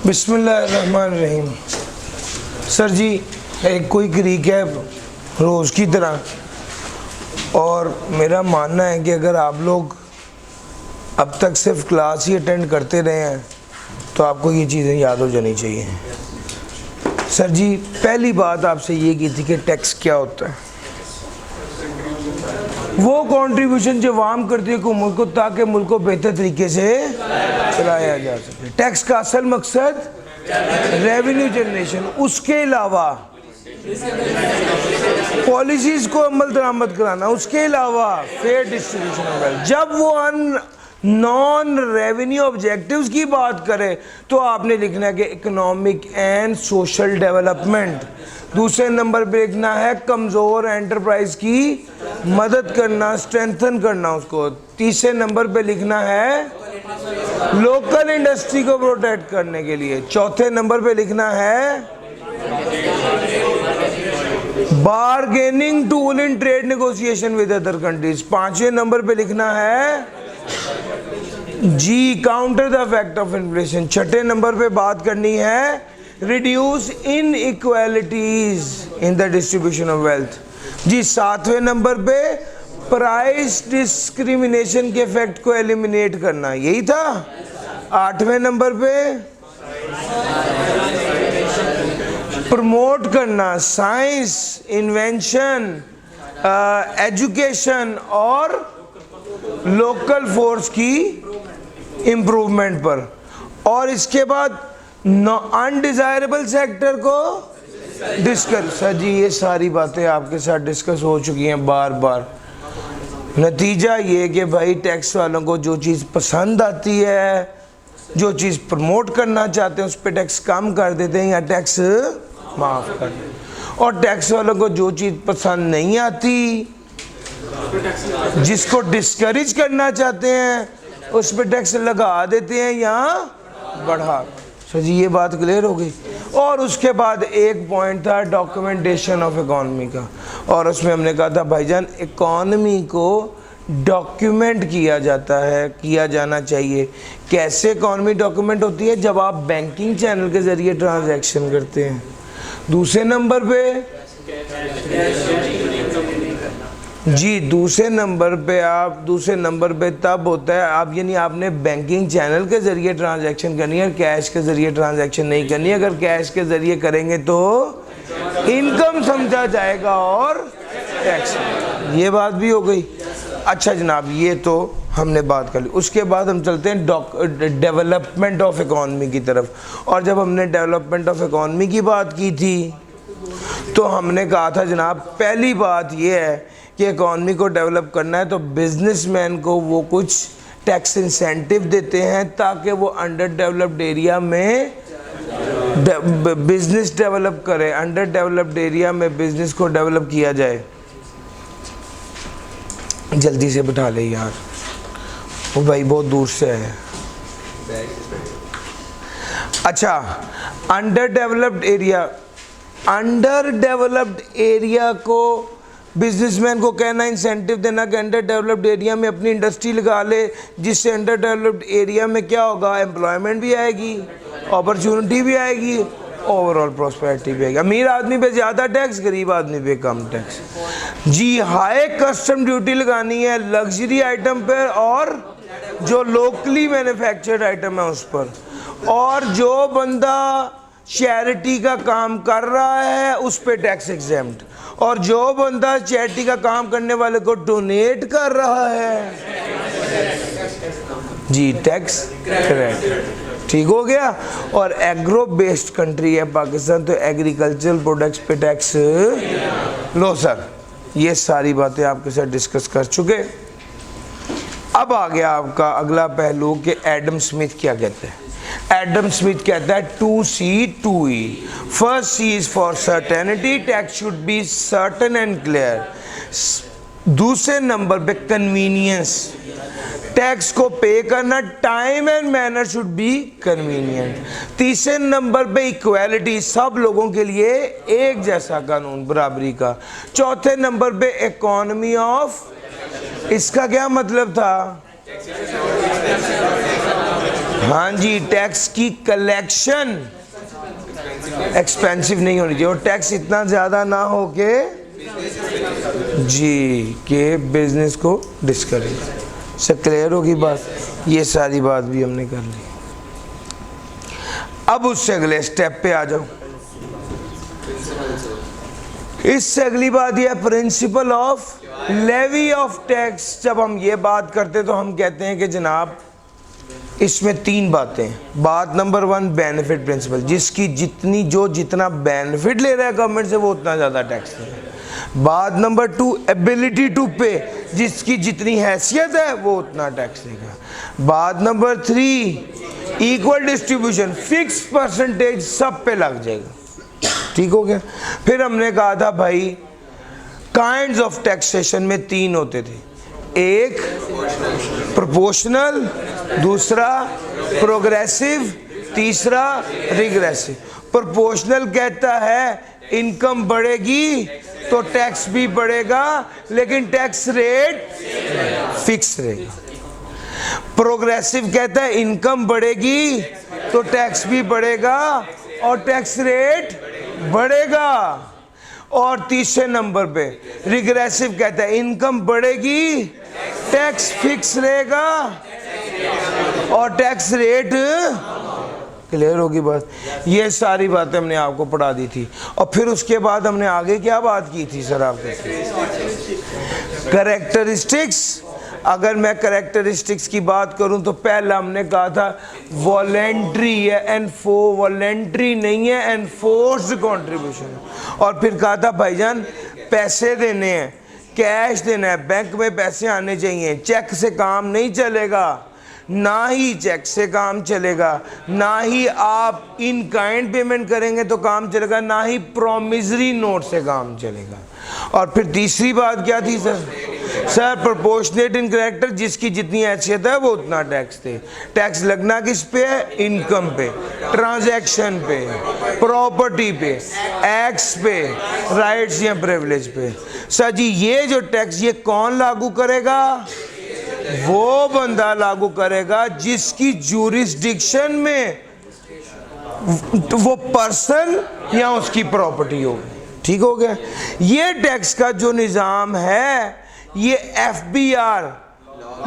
बिस्मिल्लाहिर्रहमानिर्रहीम। सर जी, एक quick recap रोज़ की तरह, और मेरा मानना है कि अगर आप लोग अब तक सिर्फ क्लास ही अटेंड करते रहे हैं तो आपको ये चीज़ें याद हो जानी चाहिए। सर जी, पहली बात आपसे ये की थी कि टैक्स क्या होता है। वो कंट्रीब्यूशन जो आवाम करती है मुल्क को, ताकि मुल्क को बेहतर तरीके से चलाया जा सके। टैक्स का असल मकसद रेवेन्यू जनरेशन, उसके अलावा पॉलिसीज को अमल दरामद कराना, उसके अलावा फेयर डिस्ट्रीब्यूशन ऑफ वेल्थ। जब वो नॉन रेवेन्यू ऑब्जेक्टिव्स की बात करें तो आपने लिखना है कि इकोनॉमिक एंड सोशल डेवलपमेंट। दूसरे नंबर पे लिखना है कमज़ोर एंटरप्राइज की मदद करना, स्ट्रेंथन करना उसको। तीसरे नंबर पे लिखना है लोकल इंडस्ट्री को प्रोटेक्ट करने के लिए। चौथे नंबर पे लिखना है bargaining tool in trade negotiation with other countries. पांचवें नंबर पे लिखना है जी counter the effect of inflation. छठे नंबर पे बात करनी है reduce inequalities in the distribution of wealth जी। सातवें नंबर पे प्राइस डिस्क्रिमिनेशन के इफेक्ट को एलिमिनेट करना, यही था। आठवें नंबर पे प्रमोट करना साइंस, इन्वेंशन, एजुकेशन और लोकल फोर्स की इम्प्रूवमेंट पर। और इसके बाद अनडिजायरेबल सेक्टर को डिस्कस। सर जी, ये सारी बातें आपके साथ डिस्कस हो चुकी हैं बार बार। नतीजा ये कि भाई टैक्स वालों को जो चीज़ पसंद आती है, जो चीज़ प्रमोट करना चाहते हैं, उस पर टैक्स कम कर देते हैं या टैक्स माफ़ कर देते हैं। और टैक्स वालों को जो चीज़ पसंद नहीं आती, जिसको डिस्करेज करना चाहते हैं, उस पर टैक्स लगा देते हैं या बढ़ा। सर जी, ये बात क्लियर हो गई। और उसके बाद एक पॉइंट था डॉक्यूमेंटेशन ऑफ इकॉनमी का, और उसमें हमने कहा था भाईजान इकॉनमी को डॉक्यूमेंट किया जाता है, किया जाना चाहिए। कैसे इकॉनमी डॉक्यूमेंट होती है? जब आप बैंकिंग चैनल के ज़रिए ट्रांजैक्शन करते हैं। दूसरे नंबर पे जी, दूसरे नंबर पे तब होता है आप, यानी आपने बैंकिंग चैनल के ज़रिए ट्रांजैक्शन करनी है, कैश के ज़रिए ट्रांजैक्शन नहीं करनी है। अगर कैश के ज़रिए करेंगे तो इनकम समझा जाएगा और टैक्स। ये बात भी हो गई। अच्छा जनाब, ये तो हमने बात कर ली। उसके बाद हम चलते हैं डेवलपमेंट ऑफ इकॉनमी की तरफ। और जब हमने डेवलपमेंट ऑफ इकॉनमी की बात की थी तो हमने कहा था जनाब, पहली बात ये है कि इकॉनमी को डेवलप करना है तो बिजनेसमैन को वो कुछ टैक्स इंसेंटिव देते हैं ताकि वो अंडर डेवलप्ड एरिया में बिजनेस डेवलप करे, अंडर डेवलप्ड एरिया में बिजनेस को डेवलप किया जाए। जल्दी से बिठा ले यार, वो भाई बहुत दूर से है। अच्छा, अंडर डेवलप्ड एरिया को बिजनेसमैन को कहना, इंसेंटिव देना कि अंडर डेवलप्ड एरिया में अपनी इंडस्ट्री लगा ले, जिससे अंडर डेवलप्ड एरिया में क्या होगा, एम्प्लॉयमेंट भी आएगी, अपॉर्चुनिटी भी आएगी, ओवरऑल प्रॉस्पेरिटी भी आएगी। अमीर आदमी पे ज़्यादा टैक्स, गरीब आदमी पे कम टैक्स जी। हाई कस्टम ड्यूटी लगानी है लग्जरी आइटम पर और जो लोकली मैन्युफैक्चर्ड आइटम है उस पर। और जो बंदा चैरिटी का काम कर रहा है उस पे टैक्स एग्जेम्प्ट, और जो बंदा चैरिटी का काम करने वाले को डोनेट कर रहा है जी टैक्स क्रेडिट। ठीक हो गया। और एग्रो बेस्ड कंट्री है पाकिस्तान, तो एग्रीकल्चरल प्रोडक्ट्स पे टैक्स लो। सर, ये सारी बातें आपके साथ डिस्कस कर चुके। अब आ गया आपका अगला पहलू कि एडम स्मिथ क्या कहते हैं। एडम स्मिथ कहता है 2C 2E। First C is for certainty, tax should be certain and clear. दूसरे नंबर पे कन्वीनियंस, टैक्स को पे करना time and manner should be convenient. तीसरे नंबर पे इक्वालिटी, सब लोगों के लिए एक जैसा कानून, बराबरी का। चौथे नंबर पे इकोनॉमी ऑफ, इसका क्या मतलब था? हाँ जी, टैक्स की कलेक्शन एक्सपेंसिव नहीं होनी चाहिए और टैक्स इतना ज़्यादा ना हो के जी के बिजनेस को डिस्करेज। से क्लियर होगी बात? ये सारी बात भी हमने कर ली। अब उससे अगले स्टेप पे आ जाओ। इससे अगली बात यह principle of levy of tax. जब हम ये बात करते तो हम कहते हैं कि जनाब इसमें तीन बातें। बात नंबर 1 बेनिफिट प्रिंसिपल, जिसकी जितनी जो जितना बेनिफिट ले रहा है गवर्नमेंट से वो उतना ज़्यादा टैक्स दे रहा है। बात नंबर 2 एबिलिटी टू पे, जिसकी जितनी हैसियत है वो उतना टैक्स देगा। बात number 3 equal distribution, fix percentage सब पे लग जाएगा। ठीक हो गया। फिर हमने कहा था भाई काइंड्स ऑफ टैक्सेशन में 3 होते थे, एक प्रोपोर्शनल, दूसरा प्रोग्रेसिव, तीसरा रिग्रेसिव। प्रोपोर्शनल कहता है इनकम बढ़ेगी तो टैक्स भी बढ़ेगा लेकिन टैक्स रेट फिक्स रहेगा। प्रोग्रेसिव कहता है इनकम बढ़ेगी तो टैक्स भी बढ़ेगा और टैक्स रेट बढ़ेगा। और तीसरे नंबर पे रिग्रेसिव कहता है इनकम बढ़ेगी, टैक्स फिक्स रहेगा और टैक्स रेट। क्लियर होगी बात? ये सारी बातें हमने आपको पढ़ा दी थी। और फिर उसके बाद हमने आगे क्या बात की थी सर आपके? कैरेक्टरिस्टिक्स। अगर मैं कैरेक्टरिस्टिक्स की बात करूं तो पहला हमने कहा था वॉलेंट्री है, वॉलेंट्री नहीं है, एनफोर्स्ड कंट्रीब्यूशन। और फिर कहा था भाईजान पैसे देने हैं, कैश देना है, बैंक में पैसे आने चाहिए, चेक से काम नहीं चलेगा, ना ही चेक से काम चलेगा, ना ही आप इन काइंड पेमेंट करेंगे तो काम चलेगा, ना ही प्रॉमिसरी नोट से काम चलेगा। और फिर तीसरी बात क्या थी सर? सर प्रोपोर्शनेट इन कैरेक्टर, जिसकी जितनी हैसियत है वो उतना टैक्स दे। टैक्स लगना किस पे है? इनकम पे, ट्रांजैक्शन पे, प्रॉपर्टी पे, एक्स पे, राइट्स या प्रिविलेज पे। सर जी ये जो टैक्स ये कौन लागू करेगा? वो बंदा लागू करेगा जिसकी ज्यूरिसडिक्शन में वो पर्सन या उसकी प्रॉपर्टी होगी। ठीक हो गया। ये टैक्स का जो निज़ाम है ये FBR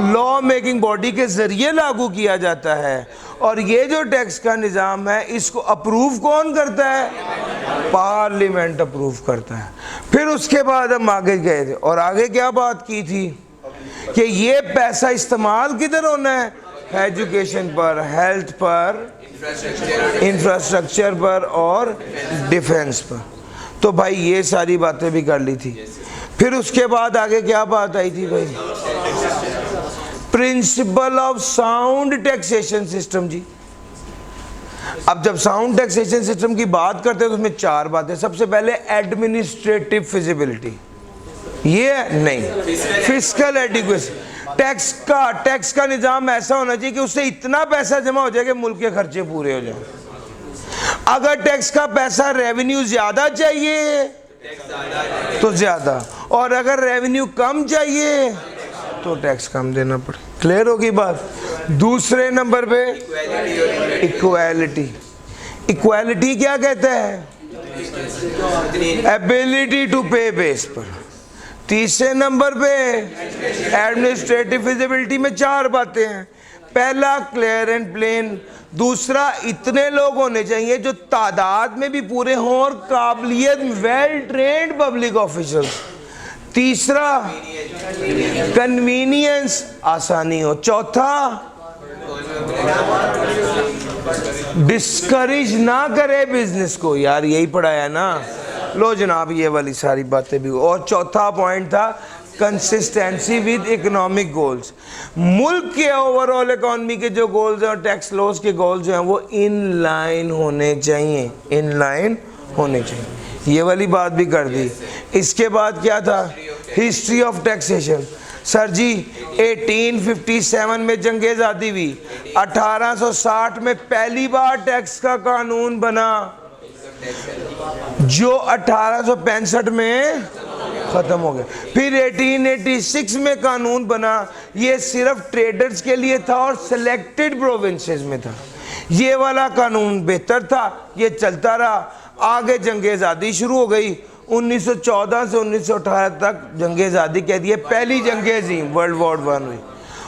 लॉ मेकिंग बॉडी के जरिए लागू किया जाता है। और ये जो टैक्स का निज़ाम है इसको अप्रूव कौन करता है? पार्लियामेंट अप्रूव करता है। फिर उसके बाद हम आगे गए थे और आगे क्या बात की थी कि ये पैसा इस्तेमाल किधर होना है? एजुकेशन पर, हेल्थ पर, इंफ्रास्ट्रक्चर पर और डिफेंस पर। तो भाई ये सारी बातें भी कर ली थी। फिर उसके बाद आगे क्या बात आई थी भाई? Principle of sound taxation system जी। अब जब साउंड टैक्सेशन सिस्टम की बात करते हैं तो उसमें 4 बातें। सबसे पहले एडमिनिस्ट्रेटिव फिजिबिलिटी, ये नहीं, फिस्कल एडिक्वेसी। टैक्स का निजाम ऐसा होना चाहिए कि उससे इतना पैसा जमा हो जाए कि मुल्क के खर्चे पूरे हो जाए। अगर टैक्स का पैसा रेवेन्यू ज्यादा चाहिए तो ज्यादा, और अगर रेवेन्यू कम चाहिए तो टैक्स कम देना पड़े। क्लियर होगी बात? दूसरे नंबर पे इक्वालिटी। इक्वालिटी क्या कहता है? एबिलिटी टू पे बेस पर। तीसरे नंबर पे एडमिनिस्ट्रेटिव फिजिबिलिटी में 4 बातें हैं। पहला क्लियर एंड प्लेन, दूसरा इतने लोग होने चाहिए जो तादाद में भी पूरे हों और काबिलियत वेल ट्रेन्ड पब्लिक ऑफिसर्स। तीसरा कन्वीनियंस, आसानी हो। चौथा डिस्करेज ना करे बिजनेस को। यार यही पढ़ाया ना, लो जनाब ये वाली सारी बातें भी। और चौथा पॉइंट था कंसिस्टेंसी विद इकोनॉमिक गोल्स। मुल्क के ओवरऑल इकोनॉमी के जो गोल्स हैं और टैक्स लॉस के गोल्स जो हैं वो इन लाइन होने चाहिए, इन लाइन होने चाहिए। ये वाली बात भी कर दी। इसके बाद क्या था? History of taxation. सर जी 1857 में जंग आज़ादी हुई, 1860 में पहली बार टैक्स का कानून बना जो 1865 में ख़त्म हो गया। फिर 1886 में कानून बना, ये सिर्फ ट्रेडर्स के लिए था और सिलेक्टेड प्रोविंसेस में था। ये वाला कानून बेहतर था, ये चलता रहा। आगे जंग आज़ादी शुरू हो गई। 1914 से 1918 तक जंग आज़ादी कह दी, पहली जंग अज़ीम वर्ल्ड वॉर 1 हुई।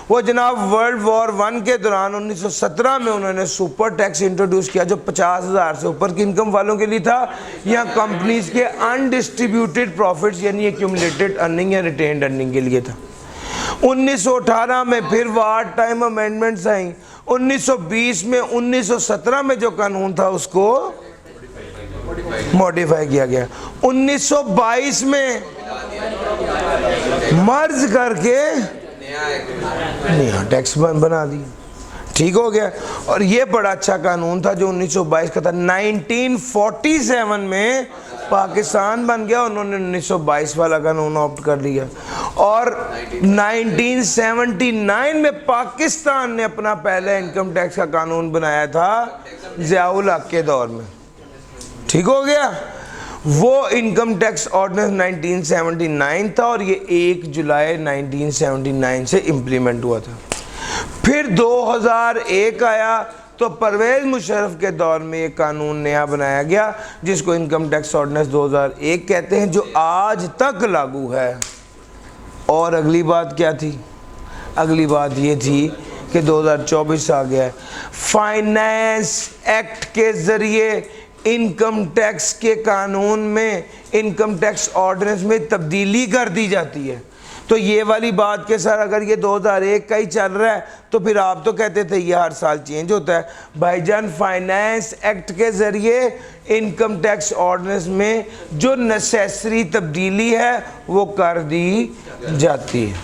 वो जनाब वर्ल्ड वॉर 1 के दौरान 1917 में उन्होंने सुपर टैक्स इंट्रोड्यूस किया, जो 50,000 से ऊपर की इनकम वालों के लिए था, या कंपनीज के अनडिस्ट्रीब्यूटेड प्रॉफिट्स यानी एक्यूमुलेटेड अर्निंग या रिटेन्ड अर्निंग के लिए था। 1918 में फिर वार टाइम अमेंडमेंट्स आई। 1920 में 1917 में जो कानून था उसको मॉडिफाई किया गया। 1922 में मर्ज करके नया टैक्स बना दी, ठीक हो गया। और ये बड़ा अच्छा कानून था जो 1922 का था। 1947 में पाकिस्तान बन गया, उन्होंने 1922 वाला कानून ऑप्ट कर लिया। और 1979 में पाकिस्तान ने अपना पहला इनकम टैक्स का कानून बनाया था ज़ियाउल हक के दौर में, ठीक हो गया। वो इनकम टैक्स ऑर्डिनेंस 1979 था और ये 1 जुलाई 1979 से इम्प्लीमेंट हुआ था। फिर 2001 आया तो परवेज़ मुशर्रफ के दौर में ये कानून नया बनाया गया जिसको इनकम टैक्स ऑर्डिनेंस 2001 कहते हैं, जो आज तक लागू है। और अगली बात क्या थी? अगली बात ये थी कि 2024 आ गया है, फाइनेंस एक्ट के ज़रिए इनकम टैक्स के कानून में इनकम टैक्स ऑर्डिनेंस में तब्दीली कर दी जाती है। तो ये वाली बात के सर अगर ये 2001 का ही चल रहा है तो फिर आप तो कहते थे ये हर साल चेंज होता है। भाईजान फाइनेंस एक्ट के ज़रिए इनकम टैक्स ऑर्डिनेंस में जो नेसेसरी तब्दीली है वो कर दी जाती है।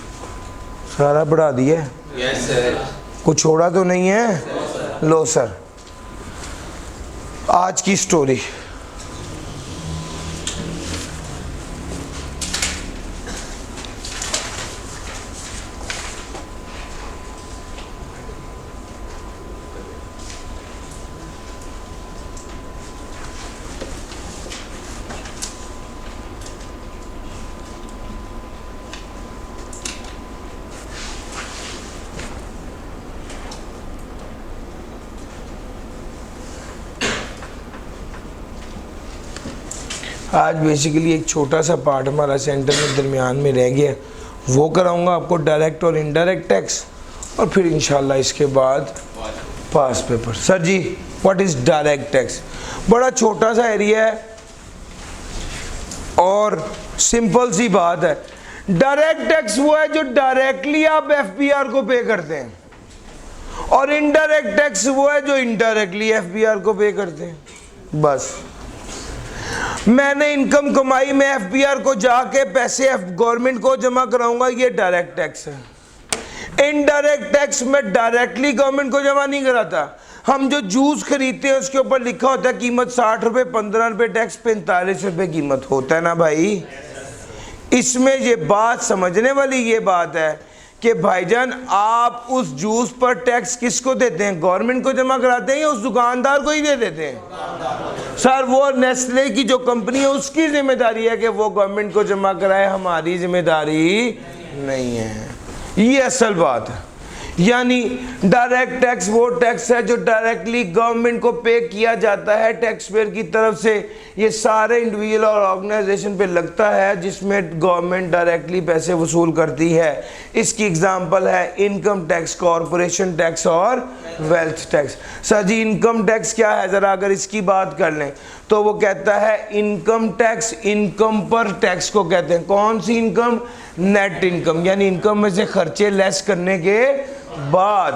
सारा बढ़ा दिया? Yes sir. कुछ छोड़ा तो नहीं है? लो सर, आज की स्टोरी। आज बेसिकली एक छोटा सा पार्ट हमारा सेंटर में दरमियान में रह गया, वो कराऊंगा आपको डायरेक्ट और इनडायरेक्ट टैक्स, और फिर इंशाल्लाह इसके बाद पास पेपर। सर जी व्हाट इज़ डायरेक्ट टैक्स? बड़ा छोटा सा एरिया है और सिंपल सी बात है। डायरेक्ट टैक्स वो है जो डायरेक्टली आप एफबीआर को पे करते हैं, और इनडायरेक्ट टैक्स वो है जो इनडायरेक्टली एफबीआर को पे करते हैं। बस मैंने इनकम कमाई, मैं एफबीआर को जाके पैसे गवर्नमेंट को जमा कराऊंगा, ये डायरेक्ट टैक्स है। इनडायरेक्ट टैक्स में डायरेक्टली गवर्नमेंट को जमा नहीं कराता। हम जो जूस खरीदते हैं उसके ऊपर लिखा होता है कीमत 60 रुपये, 15 रुपये टैक्स, 45 रुपये कीमत होता है ना भाई। इसमें ये बात समझने वाली ये बात है कि भाईजान आप उस जूस पर टैक्स किसको देते हैं? गवर्नमेंट को जमा कराते हैं या उस दुकानदार को ही दे देते हैं? सर वो नेस्ले की जो कंपनी है उसकी जिम्मेदारी है कि वो गवर्नमेंट को जमा कराए, हमारी जिम्मेदारी नहीं है। ये असल बात है। यानी डायरेक्ट टैक्स वो टैक्स है जो डायरेक्टली गवर्नमेंट को पे किया जाता है टैक्स पेयर की तरफ से। ये सारे इंडिविजुअल और ऑर्गेनाइजेशन पे लगता है जिसमें गवर्नमेंट डायरेक्टली पैसे वसूल करती है। इसकी एग्जांपल है इनकम टैक्स, कॉरपोरेशन टैक्स और वेल्थ टैक्स। सर जी इनकम टैक्स क्या है? ज़रा अगर इसकी बात कर लें तो वो कहता है इनकम टैक्स इनकम पर टैक्स को कहते हैं। कौन सी इनकम? नेट इनकम, यानी इनकम में से खर्चे लेस करने के बाद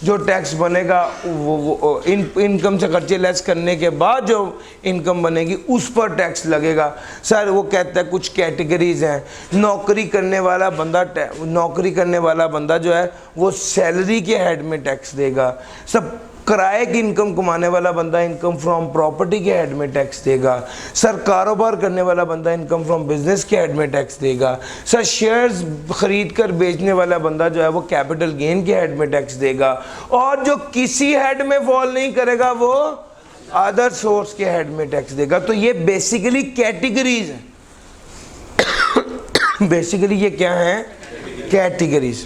जो टैक्स बनेगा वो इनकम से खर्चे लेस करने के बाद जो इनकम बनेगी उस पर टैक्स लगेगा। सर वो कहता है कुछ कैटेगरीज हैं। नौकरी करने वाला बंदा जो है वो सैलरी के हेड में टैक्स देगा। सब किराए की इनकम कमाने वाला बंदा इनकम फ्रॉम प्रॉपर्टी के हेड में टैक्स देगा। सर कारोबार करने वाला बंदा इनकम फ्रॉम बिजनेस के हेड में टैक्स देगा। सर शेयर्स खरीद कर बेचने वाला बंदा जो है वो कैपिटल गेन के हेड में टैक्स देगा। और जो किसी हेड में फॉल नहीं करेगा वो अदर सोर्स के हेड में टैक्स देगा। तो ये बेसिकली कैटेगरीज है। बेसिकली ये क्या है, कैटेगरीज।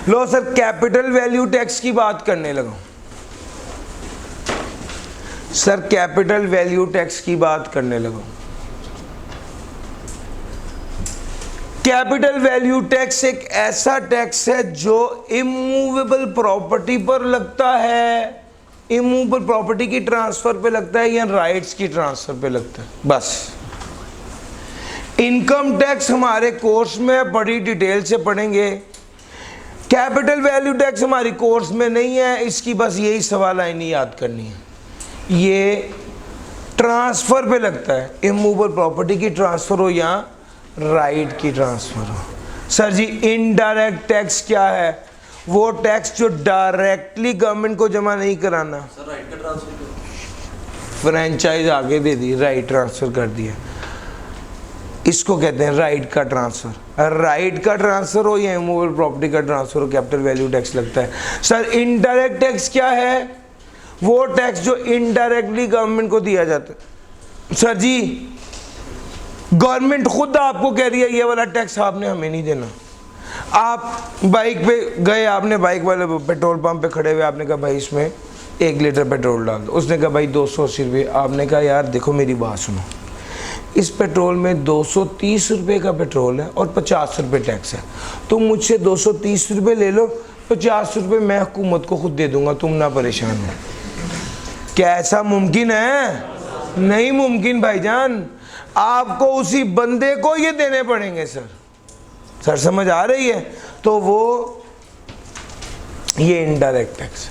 लो सर, कैपिटल वैल्यू टैक्स की बात करने लगा सर, कैपिटल वैल्यू टैक्स की बात करने लगा। कैपिटल वैल्यू टैक्स एक ऐसा टैक्स है जो इमूवेबल प्रॉपर्टी पर लगता है, इमूवेबल प्रॉपर्टी की ट्रांसफर पे लगता है या राइट्स की ट्रांसफर पे लगता है, बस। इनकम टैक्स हमारे कोर्स में बड़ी डिटेल से पढ़ेंगे, कैपिटल वैल्यू टैक्स हमारी कोर्स में नहीं है, इसकी बस यही सवाल लाइन याद करनी है। ये ट्रांसफर पे लगता है, इमूवेबल प्रॉपर्टी की ट्रांसफर हो या राइट की ट्रांसफर हो। सर जी, इनडायरेक्ट टैक्स क्या है? वो टैक्स जो डायरेक्टली गवर्नमेंट को जमा नहीं कराना। सर राइट का ट्रांसफर, फ्रेंचाइज आगे दे दी, राइट ट्रांसफर कर दिया, इसको कहते हैं राइट का ट्रांसफर। राइट का ट्रांसफर हो या इमूवेबल प्रॉपर्टी का ट्रांसफर हो, कैपिटल वैल्यू टैक्स लगता है। सर इनडायरेक्ट टैक्स क्या है? वो टैक्स जो इनडायरेक्टली गवर्नमेंट को दिया जाता है। सर जी, गवर्नमेंट खुद आपको कह रही है ये वाला टैक्स आपने हमें नहीं देना। आप बाइक पे गए, आपने बाइक वाले पेट्रोल पंप पे खड़े हुए, आपने कहा भाई इसमें 1 लीटर पेट्रोल डाल दो। उसने कहा भाई 280 रुपये। आपने कहा यार देखो मेरी बात सुनो, इस पेट्रोल में 230 रुपये का पेट्रोल है और 50 रुपये टैक्स है, तुम मुझसे 230 रुपये ले लो, 50 रुपये मैं हुकूमत को खुद दे दूंगा, तुम ना परेशान हो। क्या ऐसा मुमकिन है? नहीं मुमकिन भाईजान, आपको उसी बंदे को ये देने पड़ेंगे। सर समझ आ रही है? तो वो ये इनडायरेक्ट टैक्स,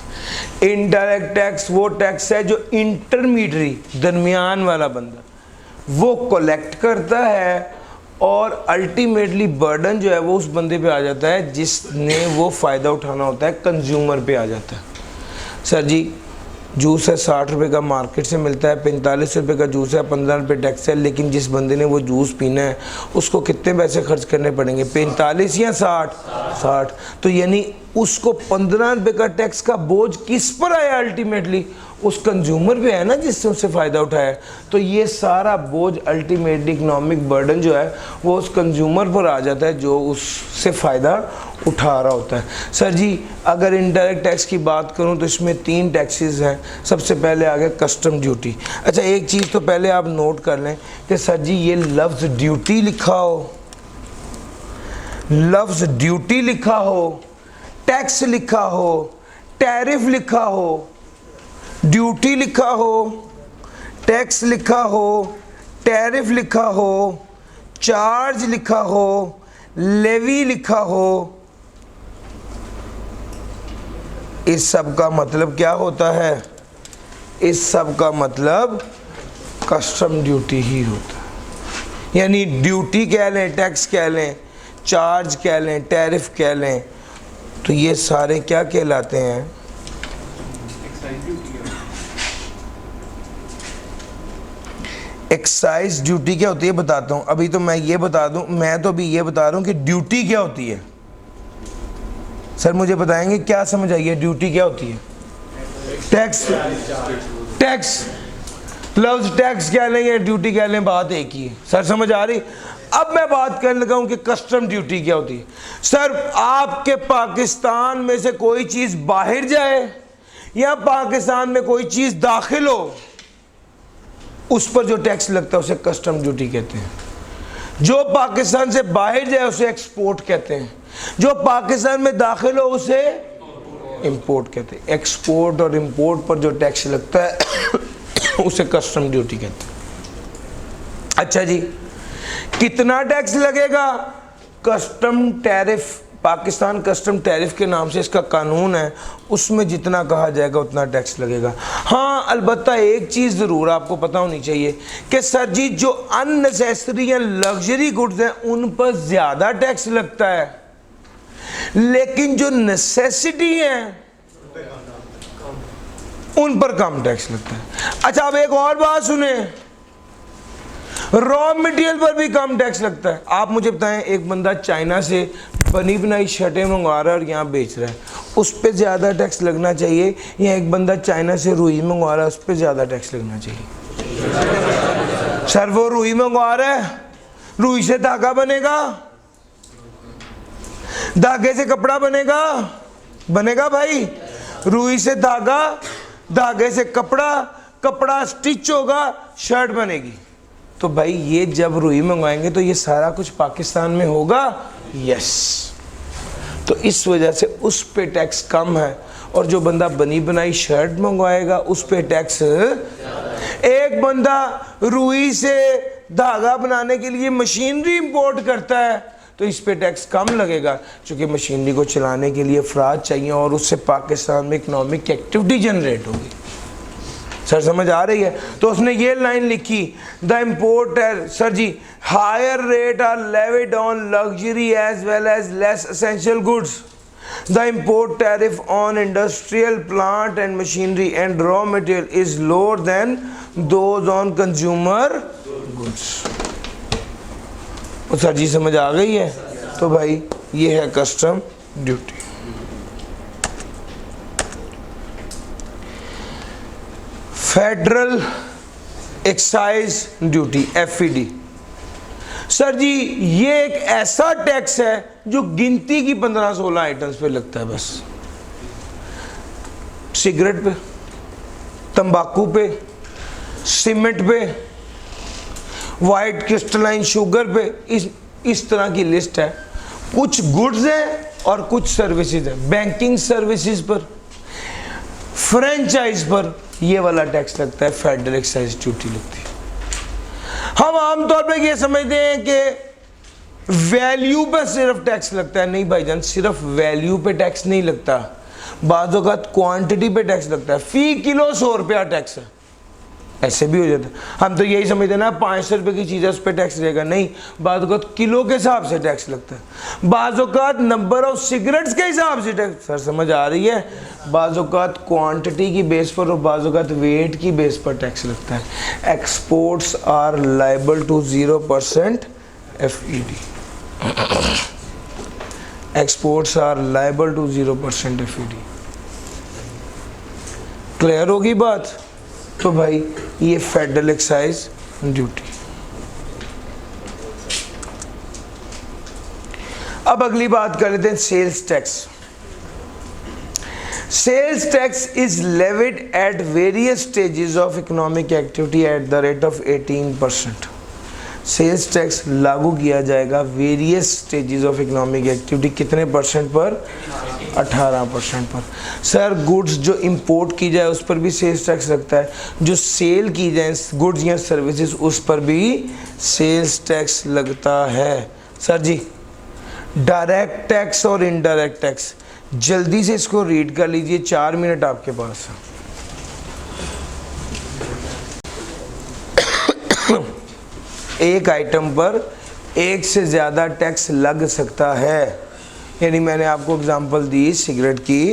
इनडायरेक्ट टैक्स वो टैक्स है जो इंटरमीडियरी, दरमियान वाला बंदा वो कलेक्ट करता है और अल्टीमेटली बर्डन जो है वो उस बंदे पे आ जाता है जिसने वो फ़ायदा उठाना होता है, कंज्यूमर पे आ जाता है। सर जी, जूस है 60 रुपये का, मार्केट से मिलता है 45 रुपये का जूस है, 15 रुपये टैक्स है, लेकिन जिस बंदे ने वो जूस पीना है उसको कितने पैसे खर्च करने पड़ेंगे, 45 या 60? तो यानी उसको 15 रुपये का टैक्स का बोझ किस पर आया? अल्टीमेटली उस कंज्यूमर पे है ना जिससे उससे फ़ायदा उठाया। तो ये सारा बोझ अल्टीमेटली इकोनॉमिक बर्डन जो है वो उस कंज्यूमर पर आ जाता है जो उससे फ़ायदा उठा रहा होता है। सर जी, अगर इनडायरेक्ट टैक्स की बात करूं तो इसमें 3 टैक्सेस हैं। सबसे पहले आ गया कस्टम ड्यूटी। अच्छा, एक चीज़ तो पहले आप नोट कर लें कि सर जी ये लफ्ज़ ड्यूटी लिखा हो, लफ्ज़ ड्यूटी लिखा हो, टैक्स लिखा हो, टैरिफ लिखा हो, ड्यूटी लिखा हो, टैक्स लिखा हो, टैरिफ लिखा हो, चार्ज लिखा हो, लेवी लिखा हो, इस सब का मतलब क्या होता है? इस सब का मतलब कस्टम ड्यूटी ही होता है। यानी ड्यूटी कह लें, टैक्स कह लें, चार्ज कह लें, टैरिफ कह लें, तो ये सारे क्या कहलाते हैं? एक्साइज ड्यूटी क्या होती है बताता हूँ। अभी तो मैं ये बता दूँ, मैं तो अभी ये बता रहा हूँ कि ड्यूटी क्या होती है। सर मुझे बताएंगे क्या समझ आई है, ड्यूटी क्या होती है? टैक्स, टैक्स, लफ्ज़ टैक्स क्या लें या ड्यूटी क्या लें, बात एक ही है। सर समझ आ रही? अब मैं बात करने लगा हूँ कि कस्टम ड्यूटी क्या होती है। सर आपके पाकिस्तान में से कोई चीज़ बाहर जाए या पाकिस्तान में कोई चीज़ दाखिल हो, उस पर जो टैक्स लगता है उसे कस्टम ड्यूटी कहते हैं। जो पाकिस्तान से बाहर जाए उसे एक्सपोर्ट कहते हैं, जो पाकिस्तान में दाखिल हो उसे इंपोर्ट कहते हैं। एक्सपोर्ट और इंपोर्ट पर जो टैक्स लगता है उसे कस्टम ड्यूटी कहते हैं। अच्छा जी, कितना टैक्स लगेगा? Custom tariff, Pakistan custom tariff के नाम से इसका कानून है, उसमें जितना कहा जाएगा उतना टैक्स लगेगा। हाँ, अलबत्ता एक चीज़ ज़रूर आपको पता होनी चाहिए कि सर जी जो अननेसेसरी या लग्जरी गुड्स हैं उन पर ज़्यादा टैक्स लगता है, लेकिन जो नेसेसिटी हैं उन पर कम टैक्स लगता है। अच्छा, अब एक और बात सुने, रॉ मटेरियल पर भी कम टैक्स लगता है। आप मुझे बताएं, एक बंदा चाइना से बनी बनाई शर्टें मंगवा रहा है और यहाँ बेच रहा है, उस पर ज़्यादा टैक्स लगना चाहिए या एक बंदा चाइना से रुई मंगवा रहा है उस पर ज़्यादा टैक्स लगना चाहिए? सर वो रुई मंगवा रहा है रुई से धागा बनेगा, धागे से कपड़ा बनेगा, बनेगा भाई। रुई से धागा, धागे से कपड़ा, कपड़ा स्टिच होगा, शर्ट बनेगी। तो भाई ये जब रुई मंगवाएंगे तो ये सारा कुछ पाकिस्तान में होगा, यस। तो इस वजह से उस पे टैक्स कम है, और जो बंदा बनी बनाई शर्ट मंगवाएगा उस पे टैक्स। एक बंदा रुई से धागा बनाने के लिए मशीनरी इंपोर्ट करता है तो इस पे टैक्स कम लगेगा, क्योंकि मशीनरी को चलाने के लिए अफराद चाहिए और उससे पाकिस्तान में इकोनॉमिक एक्टिविटी जनरेट होगी। सर समझ आ रही है? तो उसने ये लाइन लिखी, द इम्पोर्टर, सर जी, higher rate are levied on luxury as well as less essential goods. The import tariff on industrial plant and machinery and raw material is lower than those on consumer goods. Sir जी समझ आ गई है? तो भाई ये है custom duty. Federal excise duty, FED। Sir जी ये एक ऐसा टैक्स है जो गिनती की 15-16 आइटम्स पे लगता है बस। सिगरेट पे, तंबाकू पे, सीमेंट पे, वाइट क्रिस्टलाइन शुगर पे, इस तरह की लिस्ट है। कुछ गुड्स हैं और कुछ सर्विसेज हैं। बैंकिंग सर्विसेज पर, फ्रेंचाइज पर ये वाला टैक्स लगता है, फेडरल एक्साइज ड्यूटी लगती है। हम आमतौर पे ये समझते हैं कि वैल्यू पे सिर्फ टैक्स लगता है। नहीं भाईजान, सिर्फ वैल्यू पे टैक्स नहीं लगता, बाज़ औक़ात क्वांटिटी पे टैक्स लगता है। फी किलो 100 रुपया टैक्स है, ऐसे भी हो जाता है। हम तो यही समझते हैं ना 500 रुपये की चीज़ है उस पर टैक्स रहेगा, नहीं, बाज़ औक़ात किलो के हिसाब से टैक्स लगता है, बाज़ औक़ात नंबर ऑफ सिगरेट्स के हिसाब से टैक्स। सर समझ आ रही है? बाज़ औक़ात क्वांटिटी की बेस पर और बाज़ औक़ात वेट की बेस पर टैक्स लगता है। Exports are liable to 0% FED। Exports are liable to 0% FED। Clear होगी बात? तो भाई ये फेडरल एक्साइज ड्यूटी। अब अगली बात कर लेते हैं sales tax. Sales tax is levied at various stages of economic activity at the rate of 18%। Sales tax लागू किया जाएगा various stages of economic activity, कितने परसेंट पर? 18% पर। सर गुड्स जो इंपोर्ट की जाए उस पर भी सेल्स टैक्स लगता है, जो सेल की जाए गुड्स या सर्विसेज उस पर भी सेल्स टैक्स लगता है। सर जी डायरेक्ट टैक्स और इनडायरेक्ट टैक्स, जल्दी से इसको रीड कर लीजिए, 4 मिनट आपके पास है। एक आइटम पर एक से ज़्यादा टैक्स लग सकता है। यानी मैंने आपको एग्जांपल दी सिगरेट की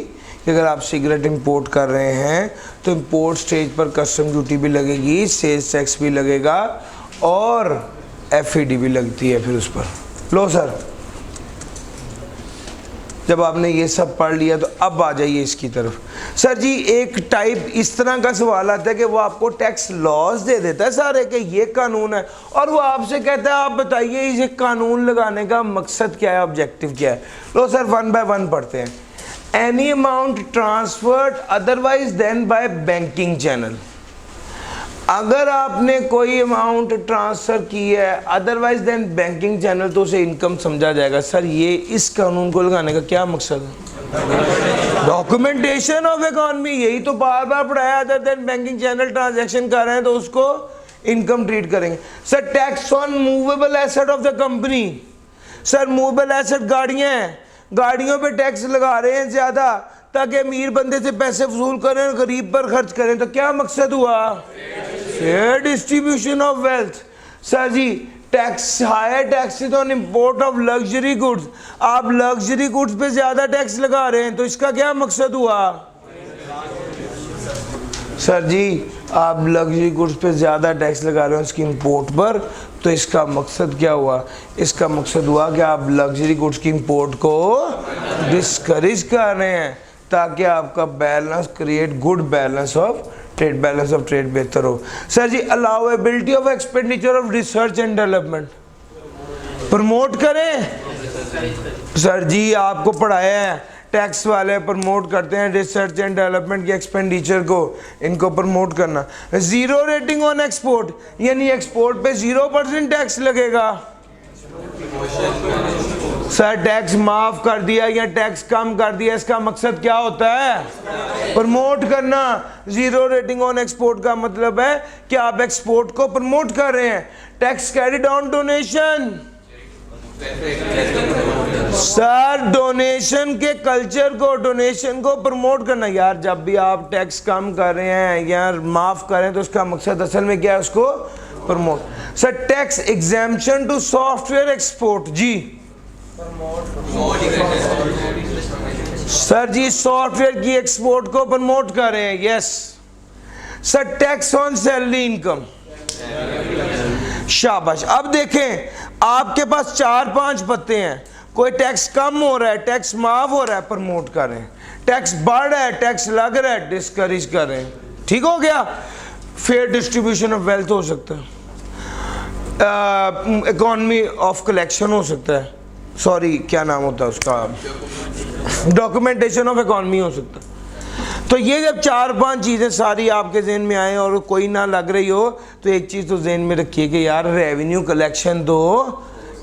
कि अगर आप सिगरेट इंपोर्ट कर रहे हैं तो इंपोर्ट स्टेज पर कस्टम ड्यूटी भी लगेगी, सेल्स टैक्स भी लगेगा और FED भी लगती है फिर उस पर। लो सर, जब आपने ये सब पढ़ लिया तो अब आ जाइए इसकी तरफ। सर जी एक टाइप इस तरह का सवाल आता है कि वो आपको टैक्स लॉज दे देता है सारे के ये कानून है, और वो आपसे कहता है आप बताइए इसे कानून लगाने का मकसद क्या है, ऑब्जेक्टिव क्या है। लो सर 1 बाय 1 पढ़ते हैं। Any amount transferred otherwise than by banking channel. अगर आपने कोई अमाउंट ट्रांसफ़र की है अदरवाइज देन बैंकिंग चैनल तो उसे इनकम समझा जाएगा। सर ये इस कानून को लगाने का क्या मकसद है? डॉक्यूमेंटेशन ऑफ इकोनॉमी, यही तो बार बार पढ़ाया। Other than banking channel transaction कर रहे हैं तो उसको इनकम ट्रीट करेंगे। Sir tax on movable asset of the company. Sir movable asset गाड़ियाँ हैं, गाड़ियों पे टैक्स लगा रहे हैं ज़्यादा ताकि अमीर बंदे से पैसे वसूल करें और गरीब पर खर्च करें, तो क्या मकसद हुआ? Fair distribution of wealth. Sir जी tax, higher taxes on import of luxury goods. आप लग्जरी गुड्स पे ज़्यादा टैक्स लगा रहे हैं तो इसका क्या मकसद हुआ? सर जी आप लग्जरी गुड्स पे ज़्यादा टैक्स लगा रहे हैं उसकी इंपोर्ट पर, तो इसका मकसद क्या हुआ? इसका मकसद हुआ कि आप लग्जरी गुड्स की इंपोर्ट को डिस्करेज कर रहे हैं ताकि आपका balance create good balance of trade, balance of trade बेहतर हो। सर जी allowability of expenditure of research and development. Promote करें। सर जी आपको पढ़ाया है, टैक्स वाले प्रमोट करते हैं रिसर्च एंड डेवलपमेंट के एक्सपेंडिचर को, इनको प्रमोट करना। जीरो रेटिंग ऑन एक्सपोर्ट, यानी एक्सपोर्ट पे 0% टैक्स लगेगा। सर टैक्स माफ कर दिया या टैक्स कम कर दिया, इसका मकसद क्या होता है? प्रमोट करना। जीरो रेटिंग ऑन एक्सपोर्ट का मतलब है कि आप एक्सपोर्ट को प्रमोट कर रहे हैं। Tax carried on donation, sir donation के कल्चर को, डोनेशन को प्रमोट करना। यार जब भी आप टैक्स कम कर रहे हैं या माफ कर रहे हैं तो उसका मकसद असल में क्या है? उसको promote. Sir tax exemption to software export, जी सर जी सॉफ्टवेयर की एक्सपोर्ट को प्रमोट कर रहे हैं। Yes sir tax on salary income, शाबाश। अब देखें आपके पास 4-5 पत्ते हैं, कोई टैक्स कम हो रहा है, टैक्स माफ हो रहा है, प्रमोट कर रहे हैं। टैक्स बढ़ रहा है, टैक्स लग रहा है, डिस्करेज कर रहे हैं। ठीक हो गया। फेयर डिस्ट्रीब्यूशन ऑफ वेल्थ हो सकता है, इकोनॉमी ऑफ कलेक्शन हो सकता है, सॉरी क्या नाम होता है उसका, डॉक्यूमेंटेशन ऑफ इकोनॉमी हो सकता है। तो ये जब 4-5 चीज़ें सारी आपके जहन में आए और कोई ना लग रही हो तो एक चीज़ तो जहन में रखिए कि यार रेवेन्यू कलेक्शन तो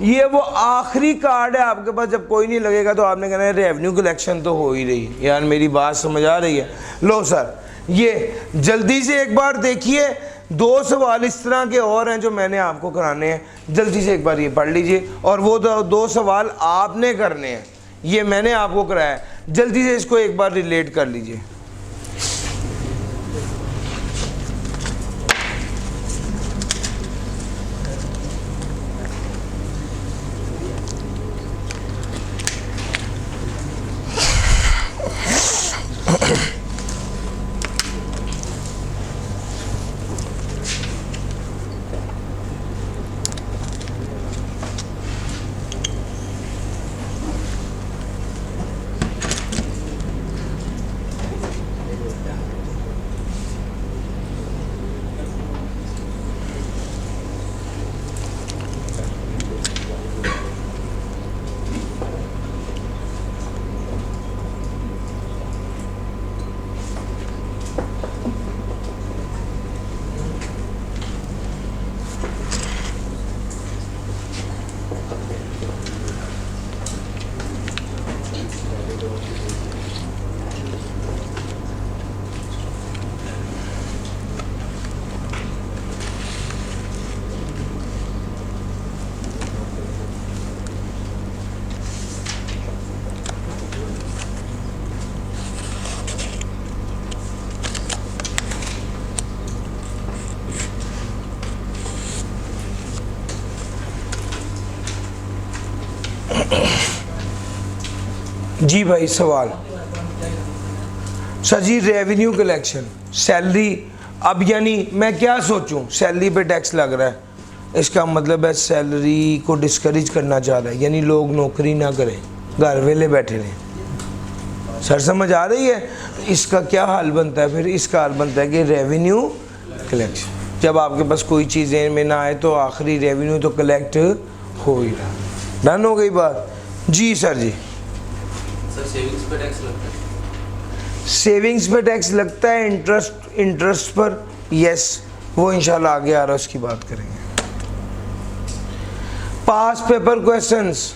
ये वो आखिरी कार्ड है आपके पास। जब कोई नहीं लगेगा तो आपने कहना है रेवेन्यू कलेक्शन तो हो ही रही। यार मेरी बात समझ आ रही है? लो सर ये जल्दी से एक बार देखिए, 2 सवाल इस तरह के और हैं जो मैंने आपको कराने हैं। जल्दी से एक बार ये पढ़ लीजिए और वो 2 सवाल आपने करने हैं, ये मैंने आपको कराया है। जल्दी से इसको एक बार रिलेट कर लीजिए। जी भाई सवाल। सर जी रेवेन्यू कलेक्शन, सैलरी, अब यानी मैं क्या सोचूं, सैलरी पे टैक्स लग रहा है, इसका मतलब है सैलरी को डिस्करेज करना चाह रहा है, यानी लोग नौकरी ना करें, घर वेले बैठे रहें। सर समझ आ रही है? इसका क्या हाल बनता है फिर? इसका हाल बनता है कि रेवेन्यू कलेक्शन, जब आपके पास कोई चीज़ें में ना आए तो आखिरी रेवेन्यू तो कलेक्ट हो ही रहा। डन हो गई बात? जी सर जी। सेविंग्स पे टैक्स लगता है? सेविंग्स पे टैक्स लगता है, इंटरेस्ट पर, यस वो इंशाल्लाह आगे आ रहा है, उसकी बात करेंगे। पास पेपर क्वेश्चंस,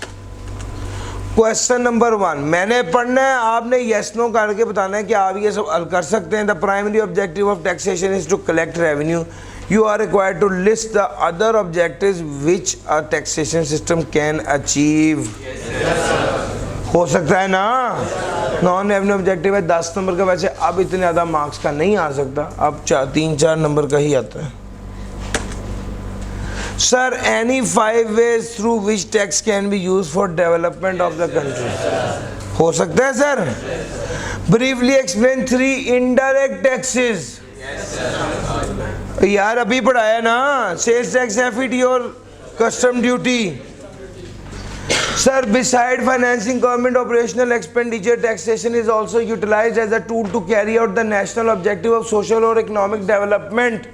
क्वेश्चन नंबर 1 मैंने पढ़ना है, आपने यस नो करके बताना है कि आप ये सब हल कर सकते हैं। The primary objective of taxation is to collect revenue, you are required to list the other objectives which a taxation system can achieve। हो सकता है ना? नॉन रेवेन्यू ऑब्जेक्टिव है 10 नंबर का, वैसे अब इतने ज़्यादा मार्क्स का नहीं आ सकता, अब 3-4 नंबर का ही आता है। Sir any 5 ways through which tax can be used for development of the country, हो सकता है sir? Briefly explain 3 indirect taxes। यार अभी पढ़ाया ना, सेल्स टैक्स, एफईटी और custom duty. Sir beside financing government operational expenditure, taxation is also utilized as a tool to carry out the national objective of social or economic development।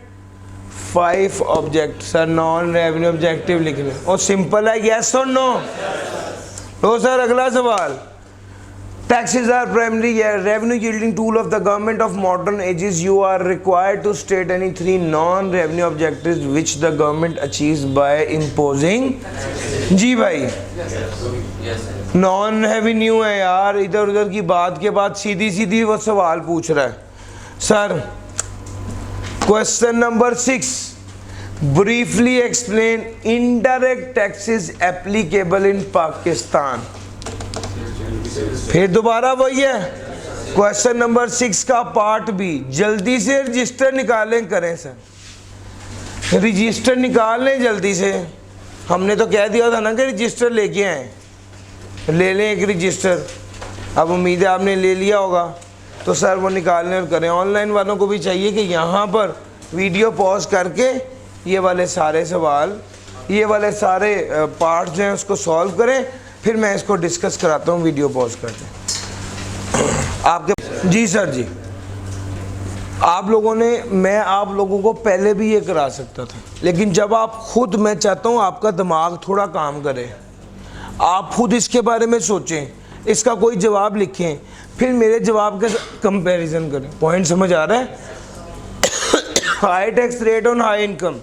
5 object sir non revenue objective लिख लें और simple है yes और no. तो sir अगला सवाल, taxes are primarily a revenue yielding tool of the government of modern ages. You are required to state any 3 non-revenue objectives which the government achieves by imposing। जी भाई non revenue है यार, इधर उधर की बात के बाद सीधी सीधी वो सवाल पूछ रहा है। Sir question number 6, briefly explain indirect taxes applicable in Pakistan. फिर दोबारा वही है, क्वेश्चन नंबर 6 का पार्ट बी। जल्दी से रजिस्टर निकालें करें सर, रजिस्टर निकाल लें जल्दी से। हमने तो कह दिया था ना कि रजिस्टर लेके आए, ले लें एक रजिस्टर। अब उम्मीद है आपने ले लिया होगा, तो सर वो निकालने और करें। ऑनलाइन वालों को भी चाहिए कि यहाँ पर वीडियो पॉज करके ये वाले सारे सवाल, ये वाले सारे पार्ट्स जो हैं उसको सॉल्व करें, फिर मैं इसको डिस्कस कराता हूँ। वीडियो पॉज करते आपके। जी सर जी, आप लोगों ने, मैं आप लोगों को पहले भी ये करा सकता था, लेकिन जब आप खुद, मैं चाहता हूँ आपका दिमाग थोड़ा काम करे, आप खुद इसके बारे में सोचें, इसका कोई जवाब लिखें, फिर मेरे जवाब के कंपैरिजन करें। पॉइंट समझ आ रहा है? High tax rate on high income,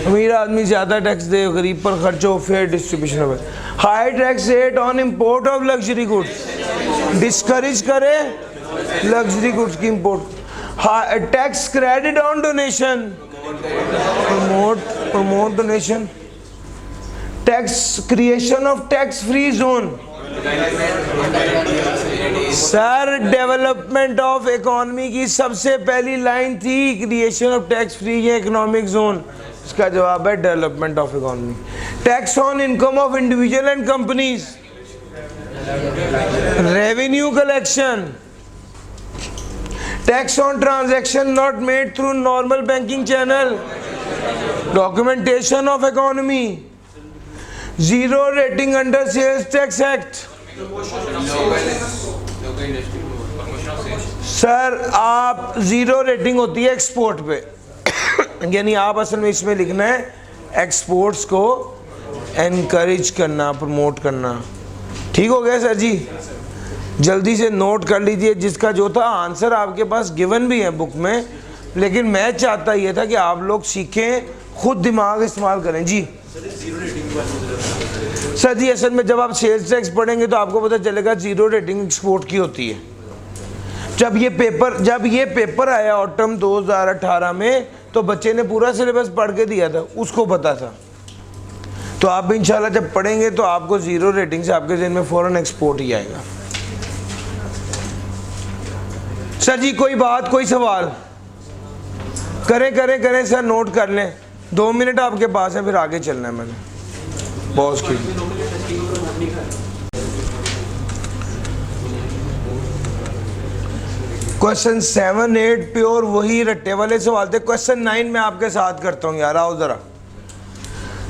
अमीर आदमी ज़्यादा टैक्स दे, गरीब पर खर्च हो, फेयर डिस्ट्रीब्यूशन हो। High tax rate on import of luxury goods, discourage करे लग्जरी गुड्स की import. Tax credit on donation, promote donation. Tax creation of tax free zone. Sir development of economy की सबसे पहली लाइन थी creation of tax free economic zone, इसका जवाब है development of economy. Tax on income of individual and companies, revenue collection. Tax on transaction not made through normal banking channel, documentation of economy. Zero rating under sales tax act. Sir आप zero rating होती है export पे, यानी आप असल में इसमें लिखना है एक्सपोर्ट्स को एनकरेज करना, प्रमोट करना। ठीक हो गया सर जी? जल्दी से नोट कर लीजिए, जिसका जो था आंसर आपके पास गिवन भी है बुक में, लेकिन मैं चाहता ये था कि आप लोग सीखें, खुद दिमाग इस्तेमाल करें। जी सर जी, असल में जब आप सेल्स टैक्स पढ़ेंगे तो आपको पता चलेगा जीरो रेटिंग एक्सपोर्ट की होती है। जब ये पेपर आया ऑटम 2018 में, तो बच्चे ने पूरा सिलेबस पढ़ के दिया था, उसको पता था। तो आप इंशाल्लाह जब पढ़ेंगे तो आपको जीरो रेटिंग से आपके ज़हन में फ़ौरन एक्सपोर्ट ही आएगा। सर जी कोई बात, कोई सवाल? करें सर, नोट कर लें। 2 मिनट आपके पास है, फिर आगे चलना है। मैंने पॉज कीजिए। क्वेश्चन 7, 8 प्योर वही रट्टे वाले सवाल थे। क्वेश्चन 9 में आपके साथ करता हूँ यार, आओ जरा।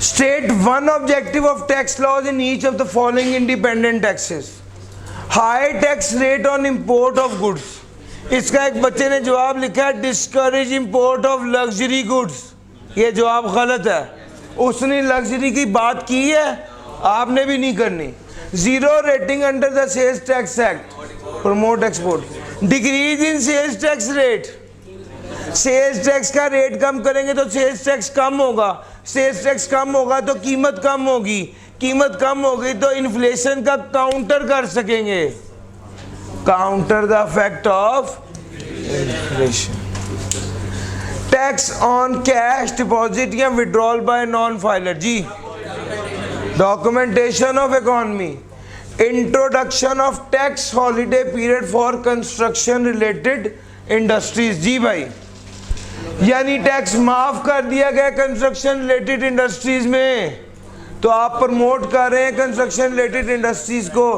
State one objective of tax laws in each of the following independent taxes. High tax rate on import of goods. इसका एक बच्चे ने जवाब लिखा है discourage import of luxury goods. ये जवाब गलत है, उसने लग्जरी की बात की है, आपने भी नहीं करनी। Zero rating under the sales tax act, promote export. Decrease in sales tax rate, sales tax का रेट कम करेंगे तो सेल्स टैक्स कम होगा, सेल्स टैक्स कम होगा तो कीमत कम होगी, कीमत कम होगी तो इन्फ्लेशन का काउंटर कर सकेंगे, counter the effect of inflation. Tax on cash deposit या विड्रॉल बाय नॉन फाइलर। जी documentation of economy. Introduction of tax holiday period for construction related industries. जी भाई, यानी टैक्स माफ कर दिया गया कंस्ट्रक्शन रिलेटेड इंडस्ट्रीज में, तो आप प्रमोट कर रहे हैं कंस्ट्रक्शन रिलेटेड इंडस्ट्रीज को।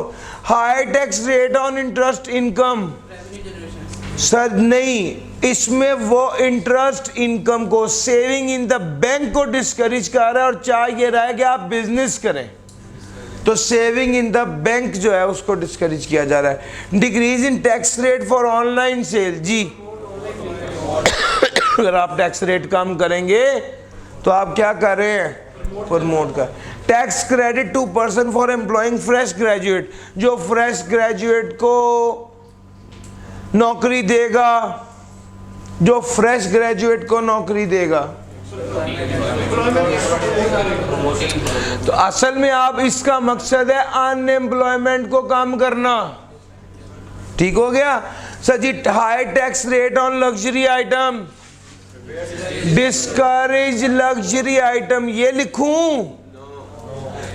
High tax rate on interest income. Sir नहीं, इसमें वो इंटरेस्ट इनकम को, सेविंग इन द बैंक को डिस्करेज कर रहा है और चाह ये रहा है कि आप बिजनेस करें, तो सेविंग इन द बैंक जो है उसको डिस्करेज किया जा रहा है। Decrease in tax rate for online sale. जी अगर आप टैक्स रेट कम करेंगे तो आप क्या कर रहे हैं, प्रमोट कर। Tax credit 2% for employing fresh graduate, जो फ्रेश ग्रेजुएट को नौकरी देगा, जो फ्रेश ग्रेजुएट को नौकरी देगा। तो असल में आप, इसका मकसद है अनएम्प्लॉयमेंट को कम करना। ठीक हो गया सर जी। High tax rate on luxury item, discourage luxury item, ये लिखूं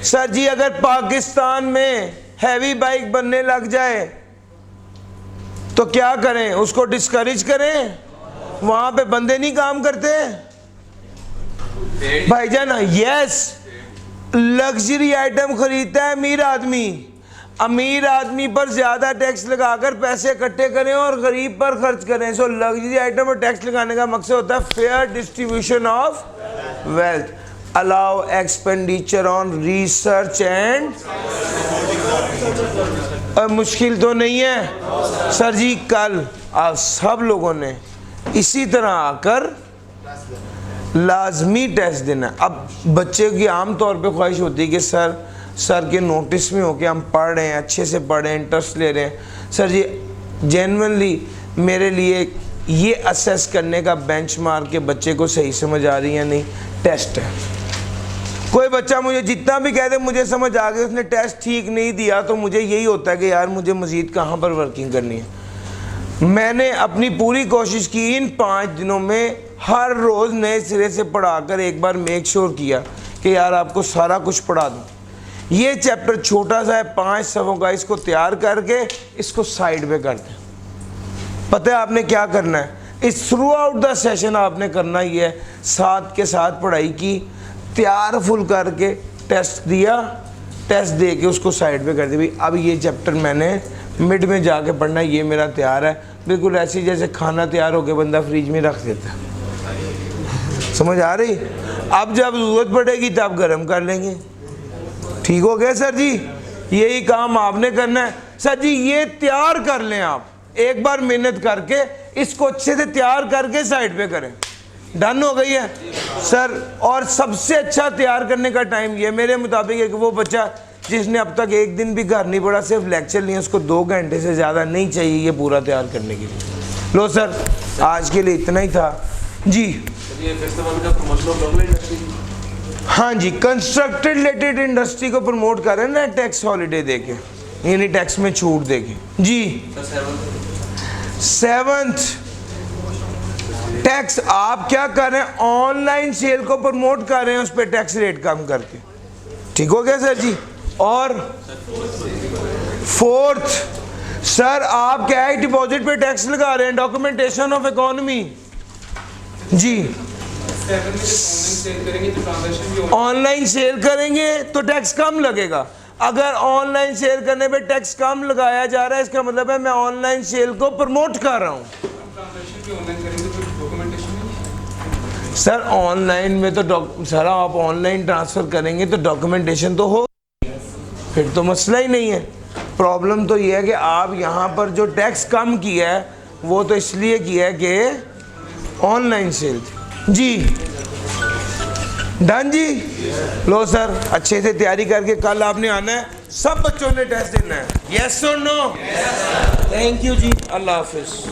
सर जी? अगर पाकिस्तान में हैवी बाइक बनने लग जाए तो क्या करें, उसको डिस्करेज करें? वहां पे बंदे नहीं काम करते भाईजान। यस, लग्जरी आइटम खरीदता है अमीर आदमी, अमीर आदमी पर ज्यादा टैक्स लगाकर पैसे इकट्ठे करें और गरीब पर खर्च करें। सो लग्जरी आइटम पर टैक्स लगाने का मकसद होता है fair distribution of wealth, allow expenditure on research and. मुश्किल तो नहीं है सर जी। कल आप सब लोगों ने इसी तरह आकर लाजमी टेस्ट देना है। अब बच्चे की आम तौर पे ख्वाहिश होती है कि सर के नोटिस में होके हम पढ़ रहे हैं, अच्छे से पढ़ रहे हैं, इंटरेस्ट ले रहे हैं। सर जी जेन्युइनली मेरे लिए ये असेस करने का बेंचमार्क के बच्चे को सही समझ आ रही है नहीं, टेस्ट है। कोई बच्चा मुझे जितना भी कह दे मुझे समझ आ गया, उसने टेस्ट ठीक नहीं दिया, तो मुझे यही होता है कि यार मुझे मज़ीद कहाँ पर वर्किंग करनी है। मैंने अपनी पूरी कोशिश की इन 5 दिनों में हर रोज़ नए सिरे से पढ़ाकर एक बार मेक श्योर किया कि यार आपको सारा कुछ पढ़ा दूँ। ये चैप्टर छोटा सा है, 5 सफ़ों का, इसको तैयार करके इसको साइड पे कर दें। पता है आपने क्या करना है? इस थ्रू आउट द सेशन आपने करना ही है, साथ के साथ पढ़ाई की, तैयार फुल करके टेस्ट दिया, टेस्ट दे के उसको साइड पे कर दिया। भाई अब ये चैप्टर मैंने मिड में जाके पढ़ना है, ये मेरा तैयार है। बिल्कुल ऐसे जैसे खाना तैयार होके बंदा फ्रिज में रख देता है। समझ आ रही? अब जब ज़रूरत पड़ेगी तब गर्म कर लेंगे। ठीक हो गया सर जी? यही काम आपने करना है सर जी। ये तैयार कर लें आप, एक बार मेहनत करके इसको अच्छे से तैयार करके साइड पे करें। डन हो गई है सर? और सबसे अच्छा तैयार करने का टाइम ये मेरे मुताबिक है कि वो बच्चा जिसने अब तक एक दिन भी घर नहीं पढ़ा, सिर्फ लेक्चर लिए, उसको 2 घंटे से ज़्यादा नहीं चाहिए ये पूरा तैयार करने के लिए। लो सर आज के लिए इतना ही था जी। हाँ जी, कंस्ट्रक्टेड रिलेटेड इंडस्ट्री को प्रमोट कर रहे हैं ना टैक्स हॉलीडे देके, यानी टैक्स में छूट देके जी। 7th टैक्स आप क्या कर रहे हैं, ऑनलाइन सेल को प्रमोट कर रहे हैं, उस पर टैक्स रेट कम करके। ठीक हो गया सर जी? और 4th सर आप क्या है, डिपॉजिट पे टैक्स लगा रहे हैं, डॉक्यूमेंटेशन ऑफ इकोनॉमी जी। ऑनलाइन सेल करेंगे तो टैक्स कम लगेगा। अगर ऑनलाइन सेल करने पे टैक्स कम लगाया जा रहा है, इसका मतलब है मैं ऑनलाइन सेल को प्रमोट कर रहा हूँ। सर ऑनलाइन में तो सर आप ऑनलाइन ट्रांसफ़र करेंगे तो डॉक्यूमेंटेशन तो हो, फिर तो मसला ही नहीं है। प्रॉब्लम तो ये है कि आप यहाँ पर जो टैक्स कम किया है वो तो इसलिए किया है कि ऑनलाइन सेल थी जी। डन जी? लो सर अच्छे से तैयारी करके कल आपने आना है, सब बच्चों ने टेस्ट देना है। यस और नो? थैंक यू जी, अल्लाह हाफिज़।